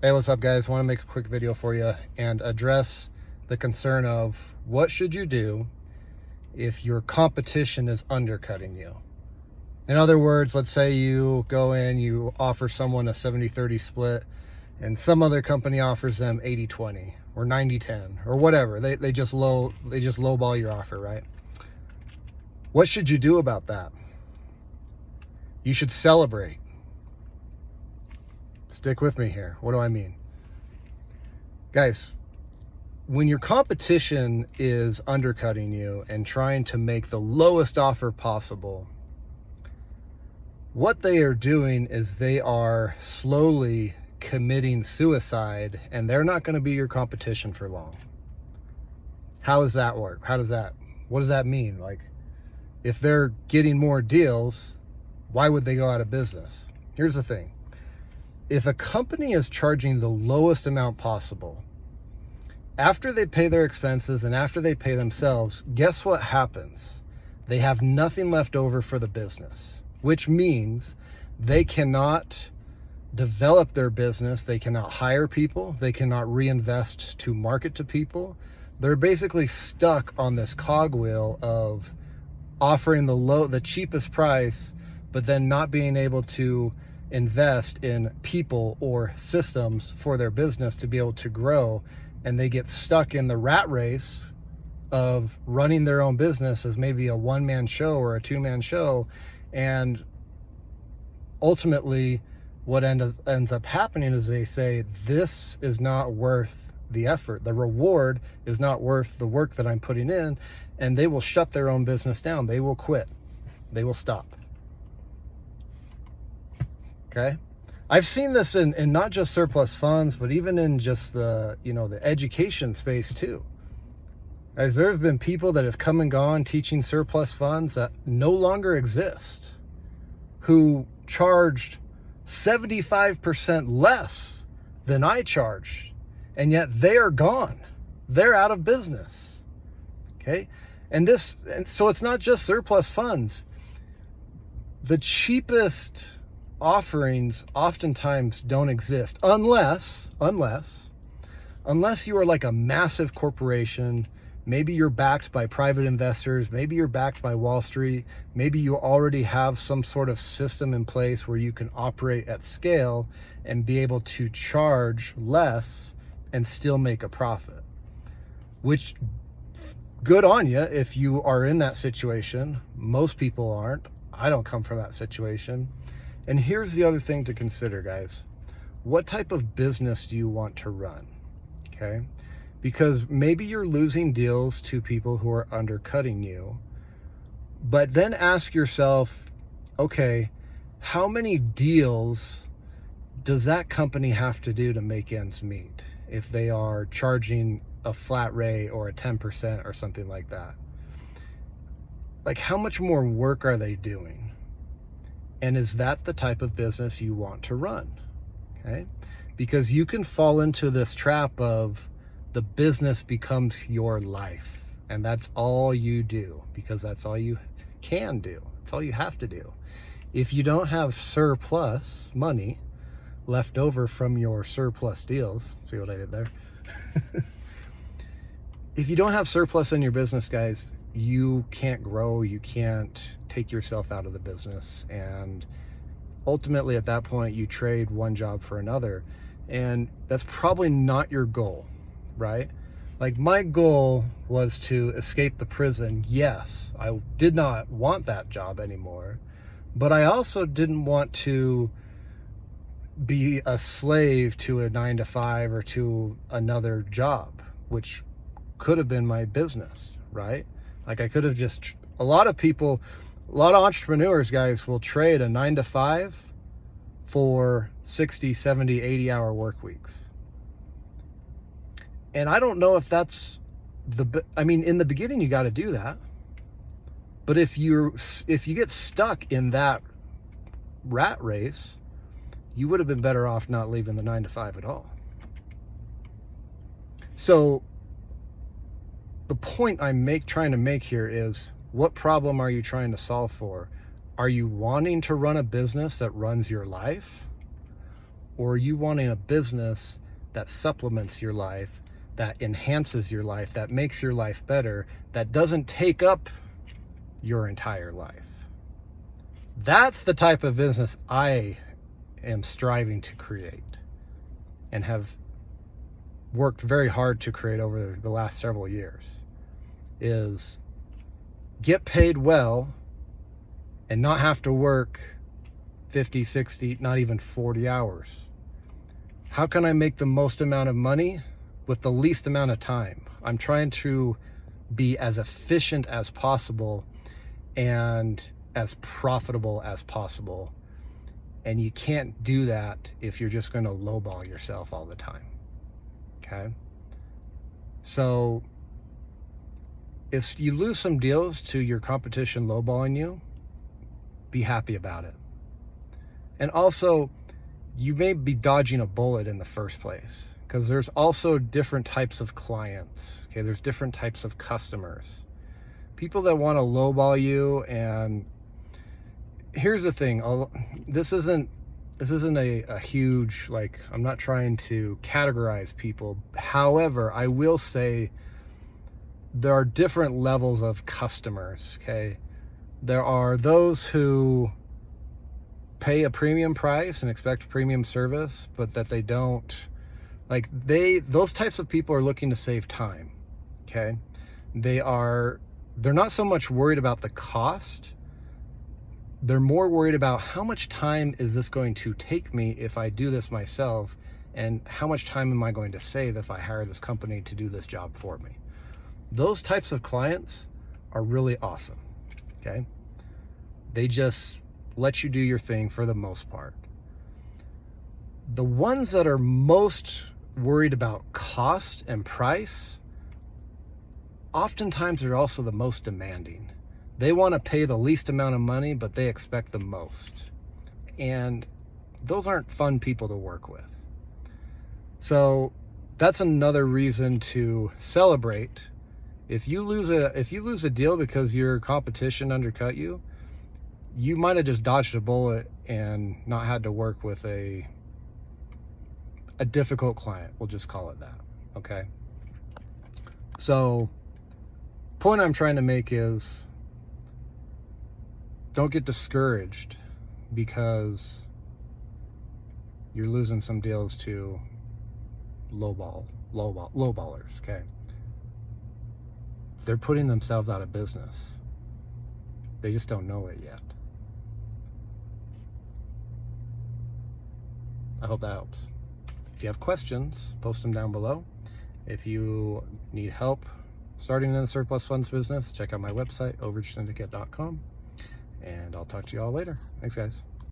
Hey, what's up guys? Want to make a quick video for you and address the concern of what should you do if your competition is undercutting you. In other words, let's say you go in, you offer someone a 70-30 split and some other company offers them 80-20 or 90-10 or whatever. They just lowball your offer, right? What should you do about that? You should celebrate. Stick with me here. What do I mean? Guys, when your competition is undercutting you and trying to make the lowest offer possible, what they are doing is they are slowly committing suicide, and they're not going to be your competition for long. How does that work? What does that mean? Like, if they're getting more deals, why would they go out of business? Here's the thing. If a company is charging the lowest amount possible, after they pay their expenses and after they pay themselves, guess what happens? They have nothing left over for the business, which means they cannot develop their business. They cannot hire people. They cannot reinvest to market to people. They're basically stuck on this cogwheel of offering the cheapest price, but then not being able to invest in people or systems for their business to be able to grow. And they get stuck in the rat race of running their own business as maybe a one-man show or a two-man show. And ultimately what ends up happening is they say, this is not worth the effort. The reward is not worth the work that I'm putting in. And they will shut their own business down. They will quit. They will stop. Okay, I've seen this in not just surplus funds, but even in just the education space too. As there have been people that have come and gone teaching surplus funds that no longer exist, who charged 75% less than I charged, and yet they are gone. They're out of business. Okay, and so it's not just surplus funds. The cheapest offerings oftentimes don't exist unless you are like a massive corporation. Maybe you're backed by private investors, maybe you're backed by Wall Street, maybe you already have some sort of system in place where you can operate at scale and be able to charge less and still make a profit. Which, good on you if you are in that situation. Most people aren't. I don't come from that situation. And here's the other thing to consider, guys. What type of business do you want to run? Okay? Because maybe you're losing deals to people who are undercutting you. But then ask yourself, okay, how many deals does that company have to do to make ends meet if they are charging a flat rate or a 10% or something like that? Like, how much more work are they doing? And is that the type of business you want to run? Okay? Because you can fall into this trap of the business becomes your life. And that's all you do, because that's all you can do. It's all you have to do. If you don't have surplus money left over from your surplus deals, see what I did there? If you don't have surplus in your business, guys, you can't grow, you can't take yourself out of the business, and ultimately at that point you trade one job for another, and that's probably not your goal, right? Like, my goal was to escape the prison. Yes, I did not want that job anymore, but I also didn't want to be a slave to a 9-to-5 or to another job, which could have been my business, right? Like, I could have just, a lot of entrepreneurs, guys, will trade a 9-to-5 for 60, 70, 80-hour work weeks. And I don't know if that's in the beginning you got to do that. But if you get stuck in that rat race, you would have been better off not leaving the 9-to-5 at all. So the point I'm trying to make here is, what problem are you trying to solve for? Are you wanting to run a business that runs your life? Or are you wanting a business that supplements your life, that enhances your life, that makes your life better, that doesn't take up your entire life? That's the type of business I am striving to create and have worked very hard to create over the last several years. Is get paid well and not have to work 50, 60, not even 40 hours. How can I make the most amount of money with the least amount of time? I'm trying to be as efficient as possible and as profitable as possible. And you can't do that if you're just going to lowball yourself all the time. Okay? So if you lose some deals to your competition lowballing you, be happy about it. And also, you may be dodging a bullet in the first place, because there's also different types of clients. Okay, there's different types of customers. People that want to lowball you. And here's the thing, this isn't a huge, like, I'm not trying to categorize people. However, I will say there are different levels of customers. Okay, there are those who pay a premium price and expect premium service, but that they don't, like, those types of people are looking to save time. Okay, they're not so much worried about the cost. They're more worried about how much time is this going to take me if I do this myself, and how much time am I going to save if I hire this company to do this job for me. Those types of clients are really awesome. Okay, they just let you do your thing for the most part. The ones that are most worried about cost and price, oftentimes are also the most demanding. They want to pay the least amount of money, but they expect the most. And those aren't fun people to work with. So that's another reason to celebrate. If you lose a deal because your competition undercut you, you might have just dodged a bullet and not had to work with a difficult client. We'll just call it that. Okay. So, point I'm trying to make is, don't get discouraged because you're losing some deals to lowballers. Okay. They're putting themselves out of business. They just don't know it yet. I hope that helps. If you have questions, post them down below. If you need help starting in the surplus funds business, check out my website, overagesyndicate.com. And I'll talk to you all later. Thanks, guys.